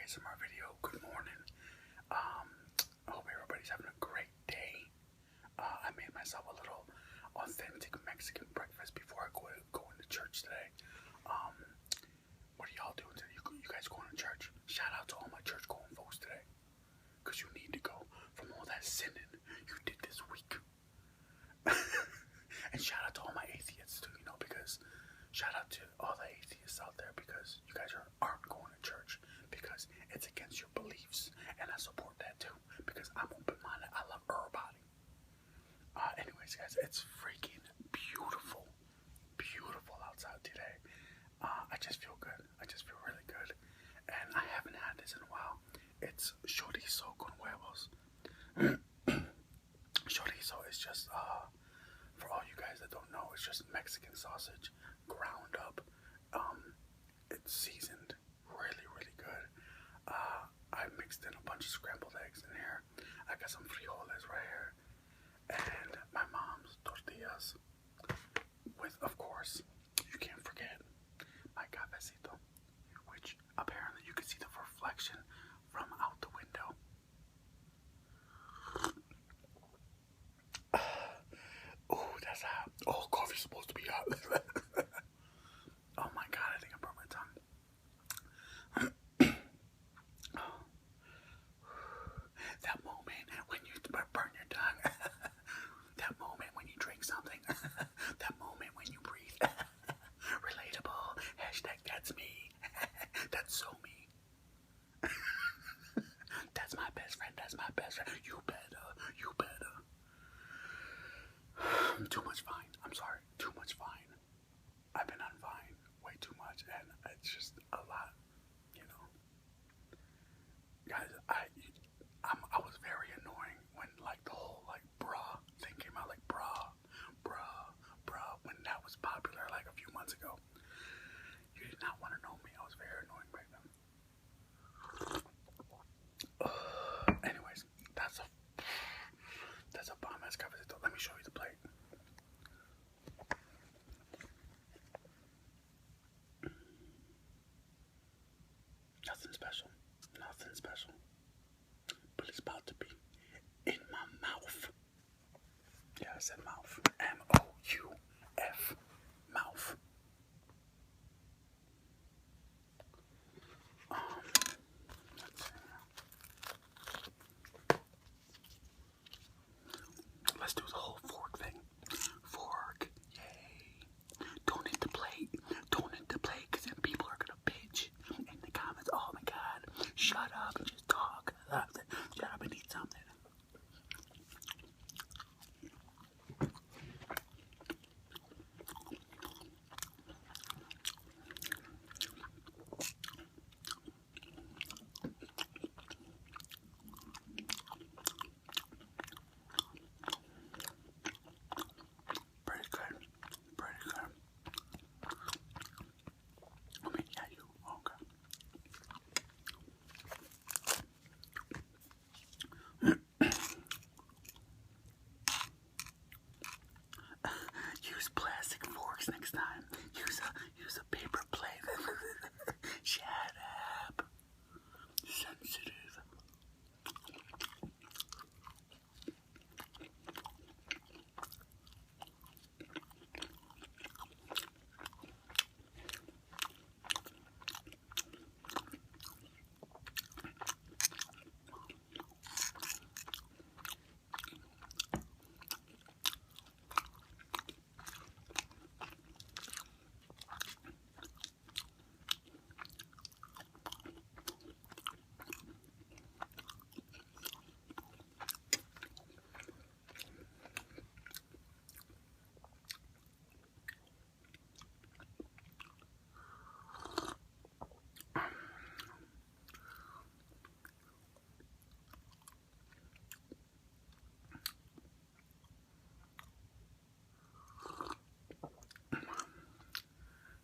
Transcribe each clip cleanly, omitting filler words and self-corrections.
ASMR video. Good morning. I hope everybody's having a great day. I made myself a little authentic Mexican breakfast before I go into church today. What are y'all doing today? You guys going to church? Shout out to all my church going folks today, because you need to go from all that sinning you did this week. And shout out to all my atheists too, because shout out to all the atheists out there, because you guys aren't going to church because it's against your beliefs, and I support that too because I'm open-minded. I love everybody. Anyways, guys, it's freaking beautiful outside today. I just feel good. I just feel really good, and I haven't had this in a while. It's chorizo con huevos. Chorizo is just for all you guys that don't know, it's just Mexican sausage ground up. It's seasoned really good. I mixed in a bunch of scrambled eggs in here. I got some frijoles right here, and my mom's tortillas with, of course, you can't forget my cafecito, which apparently you can see the reflection from out the window. Oh, that's hot. Oh, coffee's supposed to be hot. Oh my god, I think I broke my tongue. That moment when you burn your tongue. That moment when you drink something. That moment when you breathe. Relatable. Hashtag that's me. That's so me. That's my best friend. That's my best friend. You better. Too much Vine. I'm sorry. Too much Vine. I've been on Vine way too much, and it's just a lot, Guys, I was very annoying when the whole bra thing came out, bra, when that was popular a few months ago. You did not want to know me. I was very annoying back then. Anyways, that's a bomb ass cafecito. Let me show you the plate. Nothing special, but it's about to be in my mouth. Yeah, I said mouth. M-O-U-F, mouth. Let's see. Let's do the whole fork thing. Fork, yay. Don't hit the plate, because then people are gonna bitch in the comments. Oh my god, shut up and just talk. Shut up and eat something. Pretty good. I mean, yeah, you. Okay. Use plastic forks next time. Use a paper plate. Shut up. Sensitive.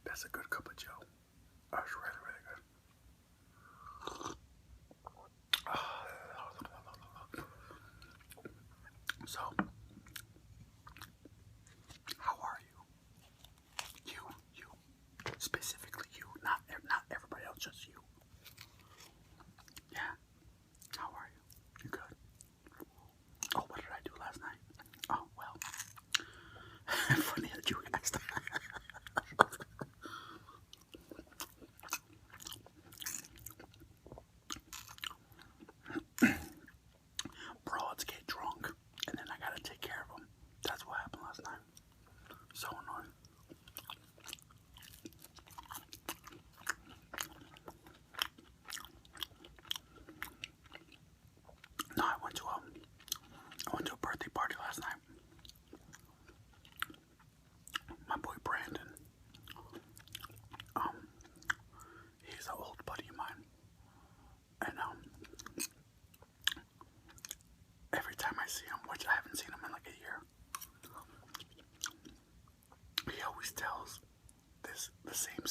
That's a good cup of joe. That's really good. So, how are you? You. Specifically you. Not everybody else, just you.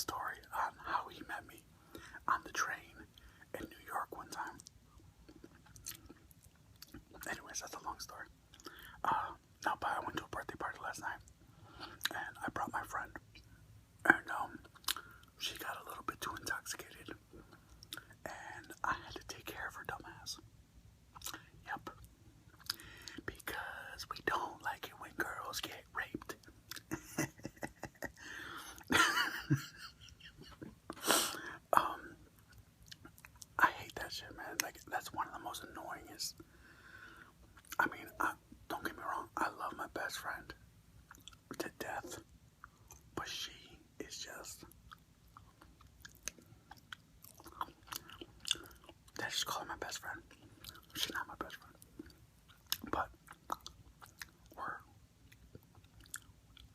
story on how he met me on the train in New York one time. Anyways, that's a long story. No, but I went to a birthday party last night, and I brought my friend, and she got a little bit too intoxicated, and I had to take care of her dumbass. Yep, because we don't like it when girls get raped. I hate that shit, man. Like, that's one of the most annoyingest. I mean, don't get me wrong, I love my best friend to death, but she is just, let's just call her my best friend. She's not my best friend, but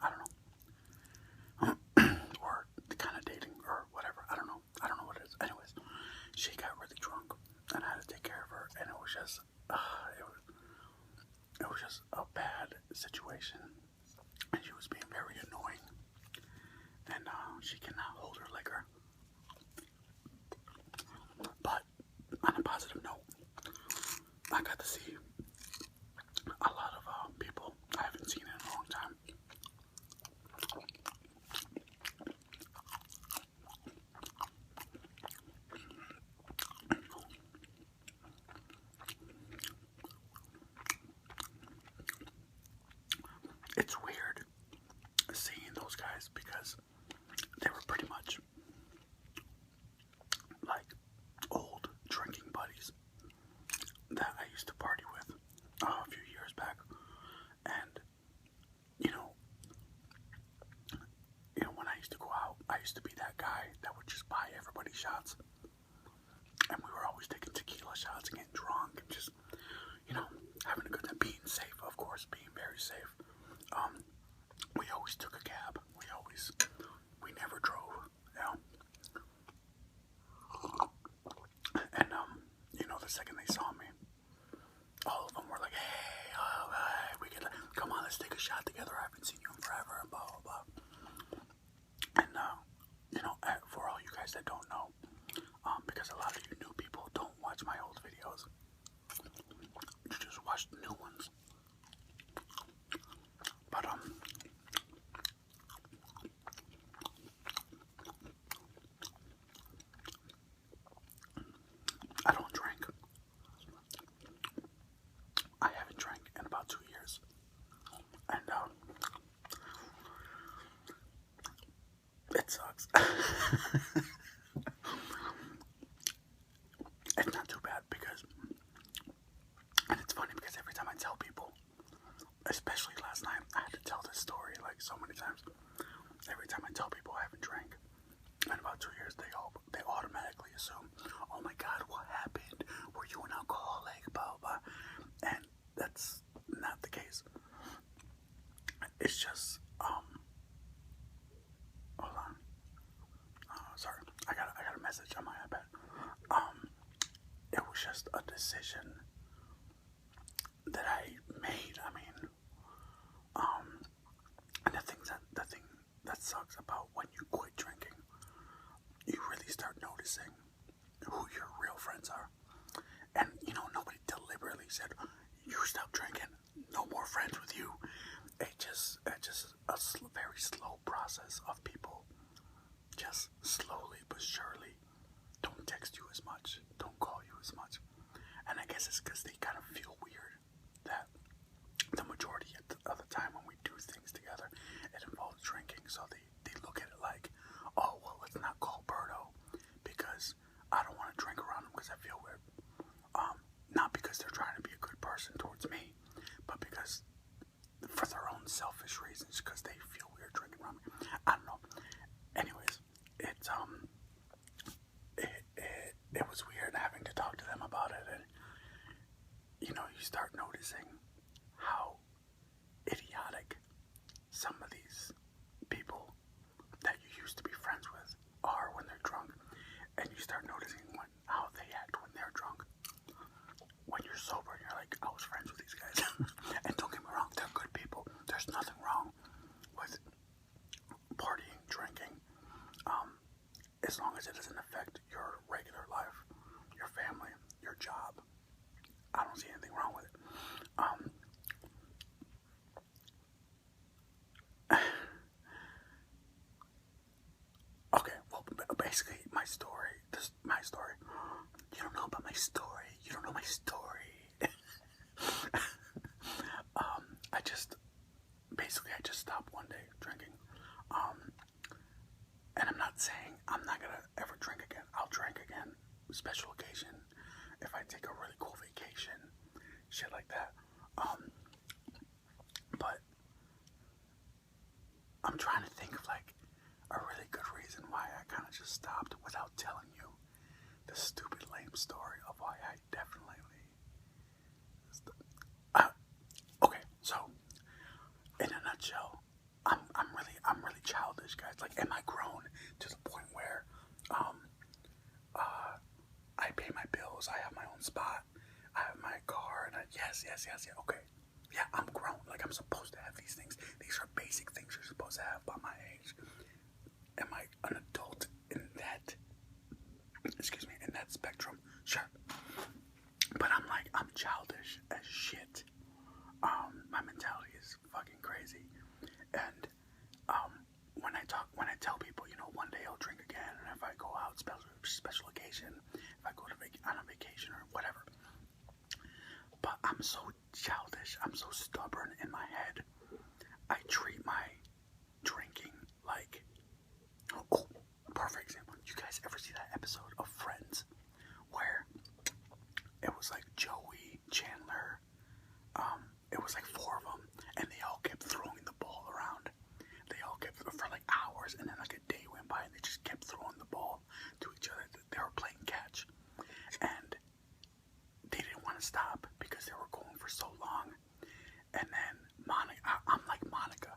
I don't know, we're kind of dating or whatever. I don't know what it is. Anyways, she got really drunk, and I had to take care of her, and it was just, it was just a bad situation, and she was being very annoying, and she cannot hold her liquor. But on a positive note, I got to see a lot of people I haven't seen in a long time. It's weird seeing those guys because they were pretty much like old drinking buddies that I used to party with a few years back. And when I used to go out, I used to be that guy that would just buy everybody shots, and we were always taking tequila shots and getting drunk and just having a good time, being safe, of course, being very safe. We always took a cab. We never drove, And the second they saw me, all of them were like, "Hey, we could come on, let's take a shot together. I haven't seen you in forever," and blah blah blah. And for all you guys that don't know, because a lot of you new people don't watch my old videos, you just watch the new ones. But I don't drink. I haven't drank in about 2 years, and it sucks. It's not too bad because, and it's funny because every time I tell people, especially last night, I had to tell this story like so many times. Every time I tell people I haven't drank in about 2 years, they automatically assume, "Oh my God, what happened? Were you an alcoholic?" Blah blah. And that's not the case. It's just hold on. Sorry, I got a message on my iPad. It was just a decision that I made. I mean, and the thing that sucks about when you quit drinking, you really start noticing who your real friends are. And nobody deliberately said, "You stop drinking, no more friends with you." It's just a very slow process of people just slowly but surely don't text you as much, don't call you as much. And I guess it's because they kind of feel weird that the majority of the time when we do things together, it involves drinking. So they look at it like, "Oh, well, let's not call Berto because I don't want to drink around him because I feel weird." Not because they're trying to be a good person towards me, but because for their own selfish reasons, because they feel weird drinking around me. I don't know. Anyways, it was weird having to talk to them about it, and you start noticing how idiotic some of these people that you used to as long as it doesn't affect your regular life, your family, your job. I don't see anything wrong with it. Okay, well, basically, my story. My story. You don't know about my story. You don't know my story. I just stopped one day drinking. And I'm not saying I'm not gonna ever drink again. I'll drink again, special occasion, if I take a really cool vacation, shit like that. But I'm trying to think of like a really good reason why I kind of just stopped without telling you the stupid lame story of why I definitely. Okay, so in a nutshell, I'm really childish, guys. Like, am I grown to the point where I pay my bills, I have my own spot, I have my car, and yes, okay. Yeah, I'm grown. Like, I'm supposed to have these things. These are basic things you're supposed to have by my age. Am I an adult in that, in that spectrum? Sure. But I'm childish as shit. My mentality is fucking crazy. And when I tell people, one day I'll drink again, and if I go out special occasion, if I go on a vacation or whatever. But I'm so childish. I'm so stubborn in my head. I treat my drinking like, oh, perfect example. You guys ever see that episode of Friends where it was like Joey, Chandler, it was like 4 of them, and they all kept throwing the ball around. They all kept for like hours, and then like a day went by, and they just kept throwing the ball to each other. They were playing catch, and they didn't want to stop because they were going for so long. And then Monica, I'm like Monica.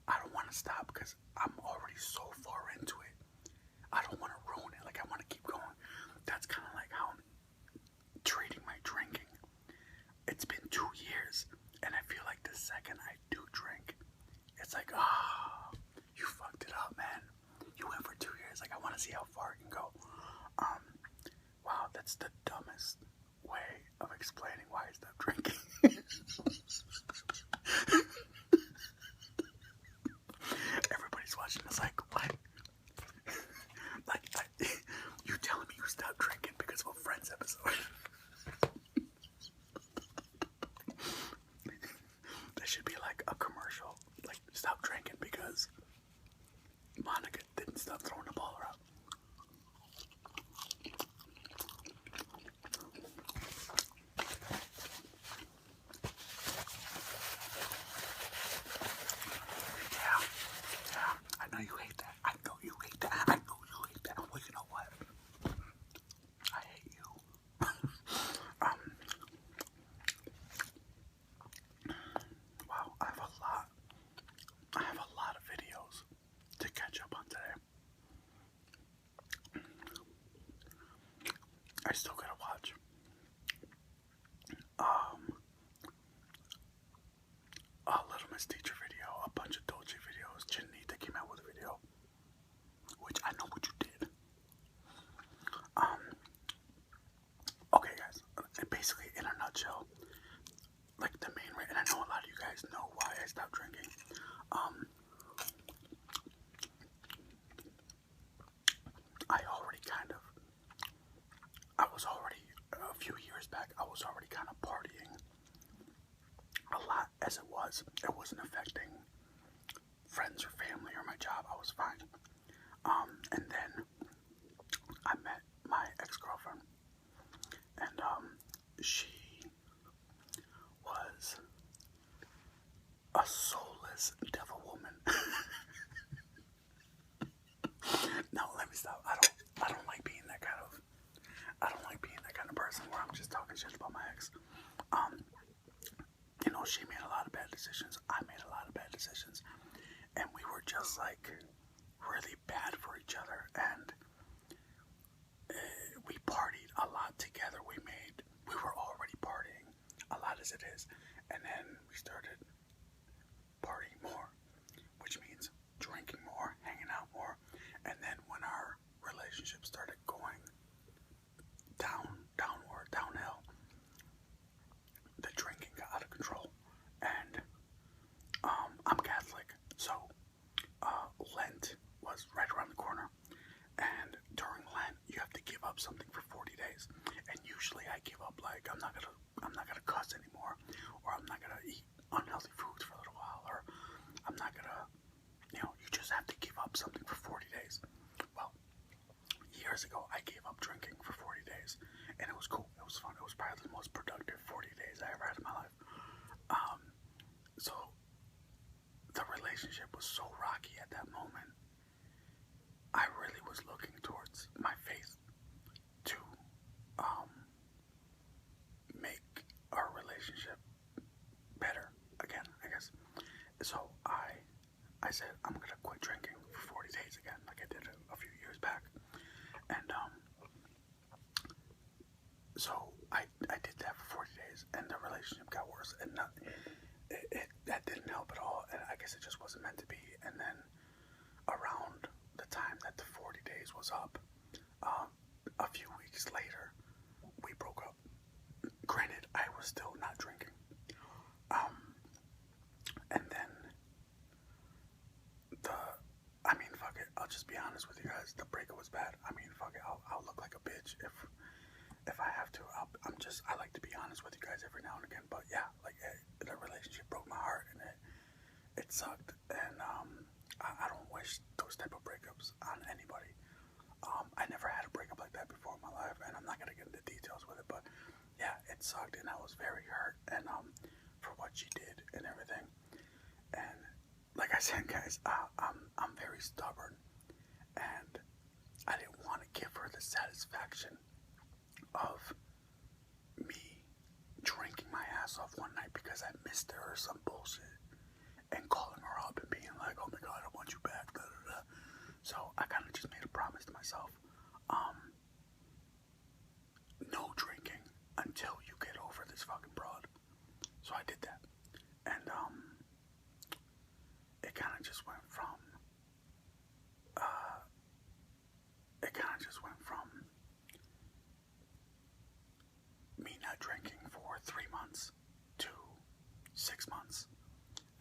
I don't want to stop because I'm already so far into it. I don't want to ruin it. Like, I want to keep going. That's kind of like how I'm treating my drinking. It's been 2 years, and I feel like the second I do drink, it's like, you fucked it up, man. You went for 2 years. Like, I want to see how far it can go. Wow, that's the dumbest way of explaining why I stopped drinking. Everybody's watching this like, what? You telling me you stopped drinking because of a Friends episode? That should be like a commercial. Like, stop drinking because Monica didn't stop throwing the ball around. Yeah, I know you hate that. I know you hate that. Well, you know what? I hate you. Wow, I have a lot of videos to catch up on today. I still gotta watch a Little Miss Teacher video, a bunch of Dolce videos. Janita came out with a video, which I know what you did. Okay, guys. Basically, in a nutshell, like the main reason, and I know a lot of you guys know why I stopped drinking. I was already a few years back. I was already kind of partying a lot as it was. It wasn't affecting friends or family or my job. I was fine. And then I met my ex-girlfriend, and she was a soulless devil woman. No, let me stop. I don't like being that kind of person where I'm just talking shit about my ex. She made a lot of bad decisions. I made a lot of bad decisions, and we were just like really bad for each other. And we partied a lot together. We were already partying a lot as it is, and then we started partying more, which means drinking more, hanging out more. And then when our like I'm not gonna cuss anymore, or I'm not gonna eat unhealthy foods for a little while, or I'm not gonna, you just have to give up something for 40 days. Well, years ago, I gave up drinking for 40 days, and it was cool. It was fun. It was probably the most productive 40 days I ever had in my life. So the relationship was so rocky at that moment. I really was looking towards my faith to make our relationship better again, I guess. So I said I'm gonna quit drinking for 40 days again, like I did a few years back, and so I did that for 40 days, and the relationship got worse, and that didn't help at all, and I guess it just wasn't meant to be. And then around the time that the 40 days was up, a few weeks later, we broke up. Granted, I was still not drinking. And then fuck it. I'll just be honest with you guys. The breakup was bad. I mean, fuck it. I'll look like a bitch if I have to. I like to be honest with you guys every now and again. But yeah, like the relationship broke my heart, and it sucked. And I don't wish those type of breakups on anybody. I never had a breakup like that before in my life, and I'm not gonna get into details with it, but yeah, it sucked, and I was very hurt, and for what she did and everything. And like I said, guys, I'm very stubborn, and I didn't want to give her the satisfaction of me drinking my ass off one night because I missed her or some bullshit, and calling her up and being like, oh my god, I want you back, da, da, da. So I kind of just made a promise to myself, no drinking until you get over this fucking broad. So I did that, and it kind of just went from me not drinking for 3 months to 6 months,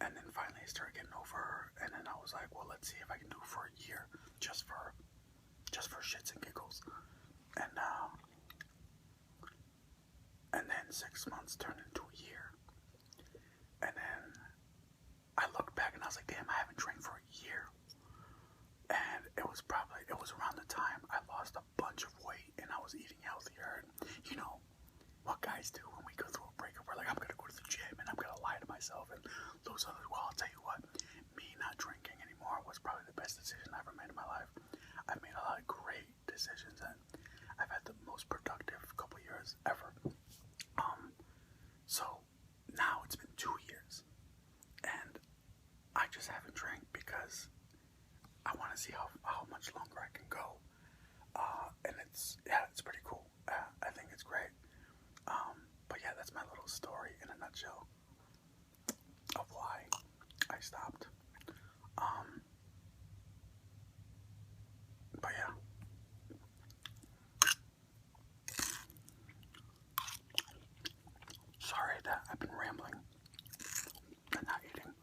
and then finally I started getting over her, and then I was like, well, let's see if I can do it for a year, just for shits and giggles, and then 6 months turned into a year, and then I looked back and I was like, damn, I haven't drank for a year, and it was around the time I lost a bunch of weight and I was eating healthier, and you know what guys do when we go through a breakup, we're like, I'm gonna go to the gym and I'm gonna lie to myself and lose others. Well, I'll tell you what, me not drinking anymore was probably the best decision I ever made in my life. I've made a lot of great decisions, and I've had the most productive couple years ever. So now it's been 2 years, and I just haven't drank because I want to see how much longer I can go. And it's pretty cool. I think it's great. But yeah, that's my little story in a nutshell of why I stopped. But yeah. Sorry that I've been rambling and not eating.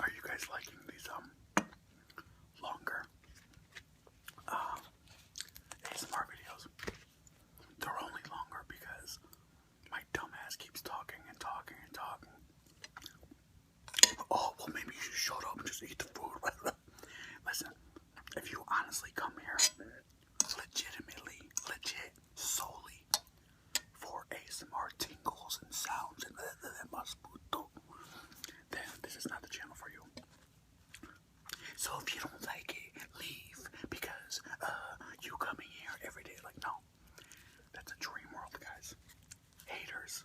Are you guys liking these longer ASMR videos? They're only longer because my dumbass keeps talking and talking and talking. Oh, well, maybe you should shut up and just eat the food. Listen, if you honestly come here legit, solely for ASMR tingles and sounds and then this is not the channel for you. So if you don't like it, leave, because you coming here every day, like, no, that's a dream world, guys. Haters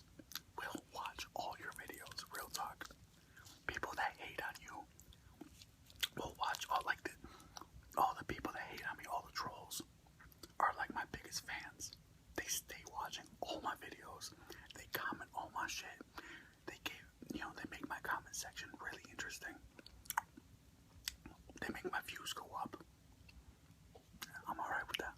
will watch all your videos, real talk. People that hate on you will watch all the people that hate on me, all the trolls are like my biggest fans. They stay watching videos. They comment all my shit. They they make my comment section really interesting. They make my views go up. I'm alright with that.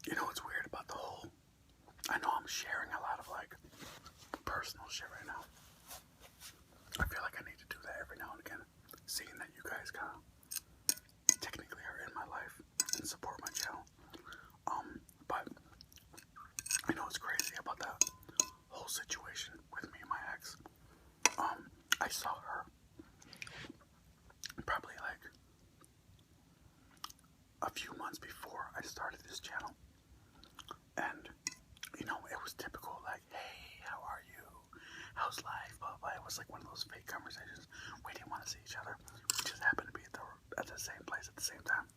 You know what's weird about the whole, I know I'm sharing a lot of like personal shit right now. I feel like I need to do that every now and again, seeing that you guys kind of technically are in my life and support my channel. But I know what's crazy about that whole situation with me and my ex. I saw her probably like a few months before I started this channel. And, you know, it was typical, like, hey, how are you? How's life? Blah, blah. It was like one of those fake conversations. We didn't want to see each other. We just happened to be at the same place at the same time.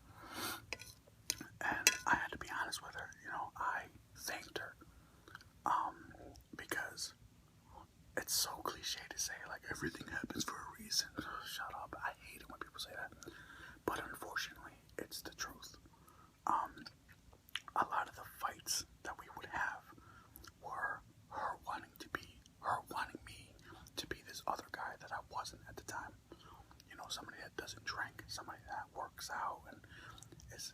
And I had to be honest with her. You know, I thanked her. Because it's so cliche to say, like, everything happens for a reason. Shut up. I hate it when people say that. But unfortunately, it's the truth. A lot of the fights that we would have were her wanting me to be this other guy that I wasn't at the time. You know, somebody that doesn't drink, somebody that works out and is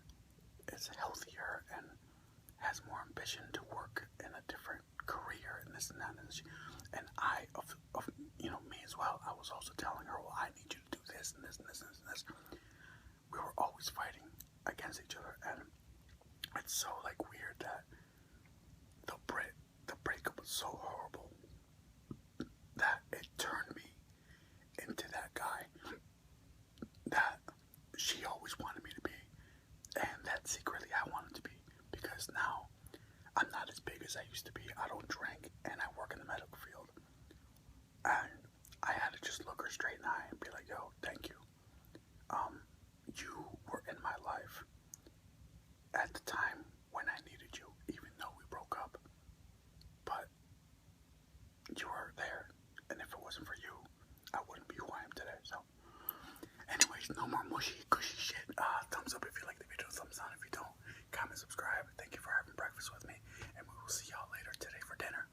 healthier and has more ambition to work in a different career and this and that. And I, you know, me as well, I was also telling her, well, I need you to do this and this and this and this and this. We were always fighting against each other, and it's so like weird that the breakup was so horrible that it turned me into that guy that she always wanted me to be, and that secretly I wanted to be, because now I'm not as big as I used to be. I don't drink, and I work in the medical field, and I had to just look her straight in the eye and be like, yo, thank you. You were in my life at the time when I needed you, even though we broke up. But you were there, and if it wasn't for you, I wouldn't be who I am today. So, anyways, no more mushy, cushy shit. Thumbs up if you like the video, thumbs down if you don't. Comment, subscribe. Thank you for having breakfast with me, and we will see y'all later today for dinner.